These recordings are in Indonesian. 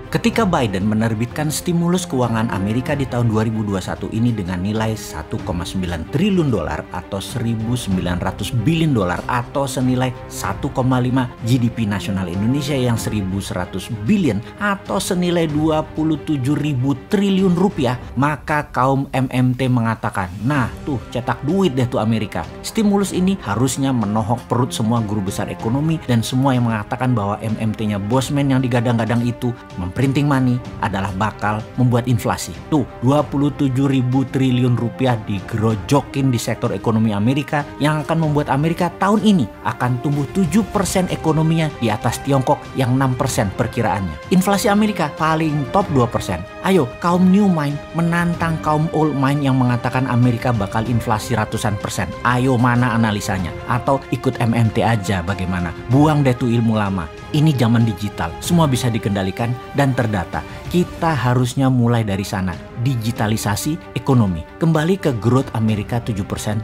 Ketika Biden menerbitkan stimulus keuangan Amerika di tahun 2021 ini dengan nilai 1,9 triliun dolar atau 1.900 billion dolar atau senilai 1,5 GDP nasional Indonesia yang 1.100 billion atau senilai 27.000 triliun rupiah, maka kaum MMT mengatakan, nah tuh cetak duit deh tuh Amerika. Stimulus ini harusnya menohok perut semua guru besar ekonomi dan semua yang mengatakan bahwa MMT-nya bosman yang digadang-gadang itu printing money adalah bakal membuat inflasi. Tuh 27.000 triliun rupiah digerojokin di sektor ekonomi Amerika yang akan membuat Amerika tahun ini akan tumbuh 7% ekonominya di atas Tiongkok yang 6% perkiraannya. Inflasi Amerika paling top 2%. Ayo kaum new mind menantang kaum old mind yang mengatakan Amerika bakal inflasi ratusan persen. Ayo mana analisanya? Atau ikut MMT aja bagaimana? Buang deh tuh ilmu lama. Ini zaman digital, semua bisa dikendalikan dan terdata. Kita harusnya mulai dari sana, digitalisasi ekonomi. Kembali ke growth Amerika 7%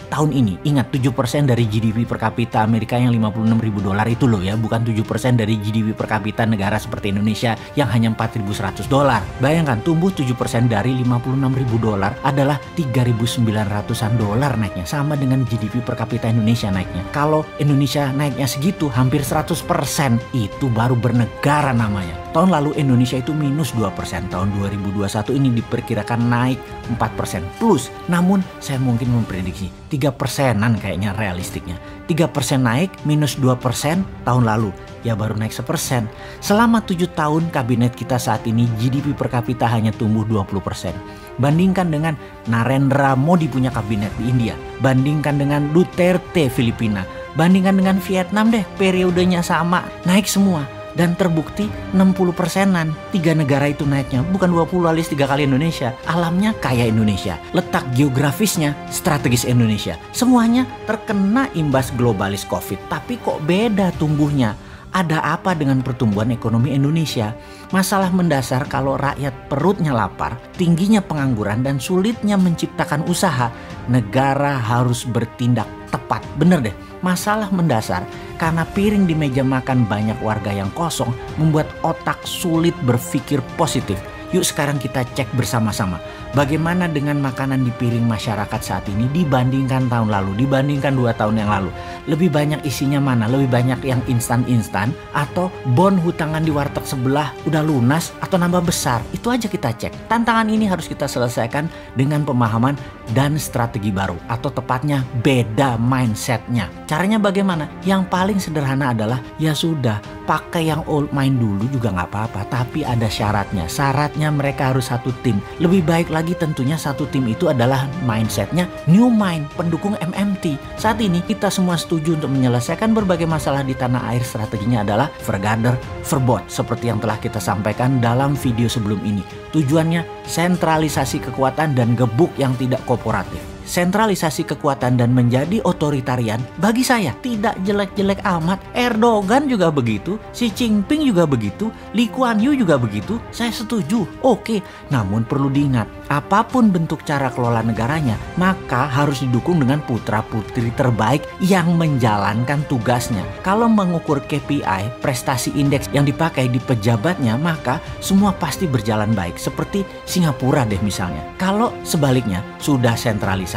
tahun ini. Ingat 7% dari GDP per kapita Amerika yang 56.000 dolar itu loh ya, bukan 7% dari GDP per kapita negara seperti Indonesia yang hanya 4.100 dolar. Bayangkan tumbuh 7% dari 56.000 dolar adalah 3.900-an dolar naiknya, sama dengan GDP per kapita Indonesia naiknya. Kalau Indonesia naiknya segitu, hampir 100%, itu baru bernegara namanya. Tahun lalu Indonesia itu minus 2%, tahun 2021 ini diperkirakan naik 4% plus. Namun saya mungkin memprediksi 3%-an kayaknya realistiknya. 3% naik minus 2% tahun lalu, ya baru naik 1%. Selama 7 tahun kabinet kita saat ini GDP per kapita hanya tumbuh 20%. Bandingkan dengan Narendra Modi punya kabinet di India, bandingkan dengan Duterte Filipina, bandingkan dengan Vietnam deh, periodenya sama, naik semua. Dan terbukti 60%-an 3 negara itu naiknya, bukan 20 alias 3 kali Indonesia. Alamnya kaya Indonesia, letak geografisnya strategis Indonesia. Semuanya terkena imbas globalis COVID, tapi kok beda tumbuhnya? Ada apa dengan pertumbuhan ekonomi Indonesia? Masalah mendasar kalau rakyat perutnya lapar, tingginya pengangguran dan sulitnya menciptakan usaha, negara harus bertindak tepat. Bener deh, masalah mendasar karena piring di meja makan banyak warga yang kosong membuat otak sulit berpikir positif. Yuk sekarang kita cek bersama-sama bagaimana dengan makanan di piring masyarakat saat ini dibandingkan tahun lalu, dibandingkan 2 tahun yang lalu. Lebih banyak isinya mana? Lebih banyak yang instan-instan atau bon hutangan di warteg sebelah udah lunas atau nambah besar? Itu aja kita cek. Tantangan ini harus kita selesaikan dengan pemahaman dan strategi baru, atau tepatnya beda mindsetnya. Caranya bagaimana? Yang paling sederhana adalah ya sudah, pakai yang old mind dulu juga nggak apa-apa, tapi ada syaratnya. Syaratnya mereka harus satu tim. Lebih baik lagi tentunya satu tim itu adalah mindsetnya new mind, pendukung MMT. Saat ini kita semua setuju untuk menyelesaikan berbagai masalah di tanah air. Strateginya adalah vergader, verbod, seperti yang telah kita sampaikan dalam video sebelum ini. Tujuannya sentralisasi kekuatan dan gebuk yang tidak kooperatif. Sentralisasi kekuatan dan menjadi otoritarian bagi saya tidak jelek-jelek amat. Erdogan juga begitu, Xi Jinping juga begitu, Lee Kuan Yew juga begitu. Saya setuju. Oke, namun perlu diingat, apapun bentuk cara kelola negaranya, maka harus didukung dengan putra-putri terbaik yang menjalankan tugasnya. Kalau mengukur KPI, prestasi indeks yang dipakai di pejabatnya, maka semua pasti berjalan baik. Seperti Singapura deh misalnya. Kalau sebaliknya sudah sentralisasi,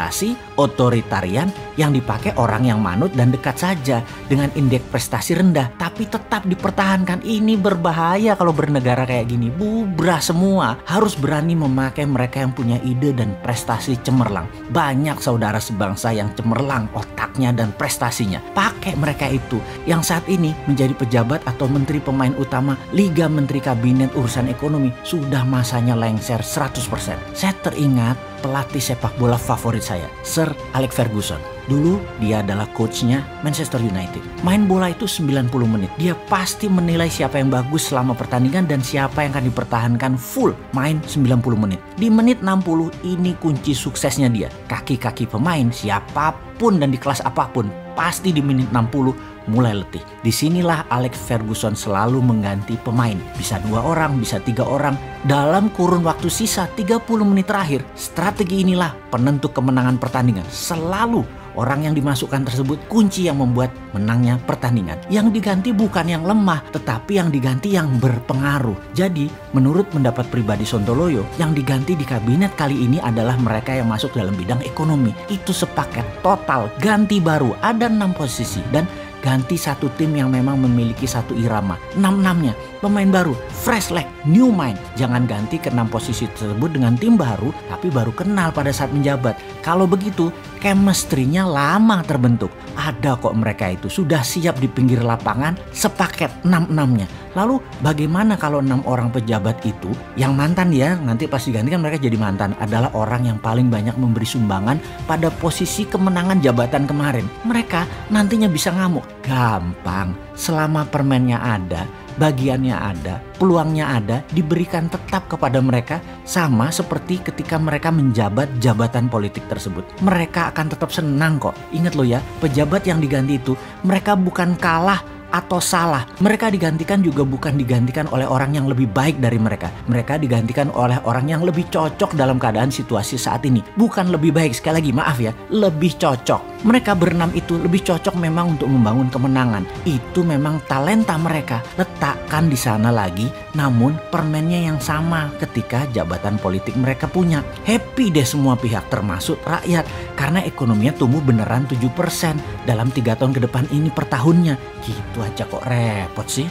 otoritarian yang dipakai orang yang manut dan dekat saja dengan indeks prestasi rendah, tapi tetap dipertahankan. Ini berbahaya kalau bernegara kayak gini. Bubrah semua. Harus berani memakai mereka yang punya ide dan prestasi cemerlang. Banyak saudara sebangsa yang cemerlang otaknya dan prestasinya. Pakai mereka itu yang saat ini menjadi pejabat atau menteri pemain utama Liga Menteri Kabinet Urusan Ekonomi. Sudah masanya lengser 100%. Saya teringat pelatih sepak bola favorit saya, Sir Alex Ferguson. Dulu dia adalah coachnya Manchester United. Main bola itu 90 menit. Dia pasti menilai siapa yang bagus selama pertandingan dan siapa yang akan dipertahankan full main 90 menit. Di menit 60 ini kunci suksesnya dia. Kaki-kaki pemain siapapun dan di kelas apapun pasti di menit 60 mulai letih. Disinilah Alex Ferguson selalu mengganti pemain. Bisa 2 orang, bisa 3 orang. Dalam kurun waktu sisa 30 menit terakhir, strategi inilah penentu kemenangan pertandingan. Selalu Orang yang dimasukkan tersebut kunci yang membuat menangnya pertandingan. Yang diganti bukan yang lemah, tetapi yang diganti yang berpengaruh. Jadi, menurut pendapat pribadi Sontoloyo, yang diganti di kabinet kali ini adalah mereka yang masuk dalam bidang ekonomi. Itu sepaket total, ganti baru, ada 6 posisi dan ganti satu tim yang memang memiliki satu irama. 6-6-nya pemain baru, fresh leg, new mind. Jangan ganti ke 6 posisi tersebut dengan tim baru tapi baru kenal pada saat menjabat. Kalau begitu chemistry-nya lama terbentuk. Ada kok mereka itu sudah siap di pinggir lapangan sepaket 6-6-nya. Lalu bagaimana kalau 6 orang pejabat itu yang mantan ya, nanti pas diganti kan mereka jadi mantan, adalah orang yang paling banyak memberi sumbangan pada posisi kemenangan jabatan kemarin. Mereka nantinya bisa ngamuk. Gampang, selama permennya ada, bagiannya ada, peluangnya ada, diberikan tetap kepada mereka sama seperti ketika mereka menjabat jabatan politik tersebut. Mereka akan tetap senang kok. Ingat loh ya, pejabat yang diganti itu mereka bukan kalah atau salah. Mereka digantikan juga bukan digantikan oleh orang yang lebih baik dari mereka. Mereka digantikan oleh orang yang lebih cocok dalam keadaan situasi saat ini. Bukan lebih baik, sekali lagi maaf ya, lebih cocok. Mereka berenam itu lebih cocok memang untuk membangun kemenangan. Itu memang talenta mereka. Letakkan di sana lagi, namun permennya yang sama ketika jabatan politik mereka punya. Happy deh semua pihak termasuk rakyat. Karena ekonominya tumbuh beneran 7% dalam 3 tahun ke depan ini per tahunnya. Gitu aja kok repot sih.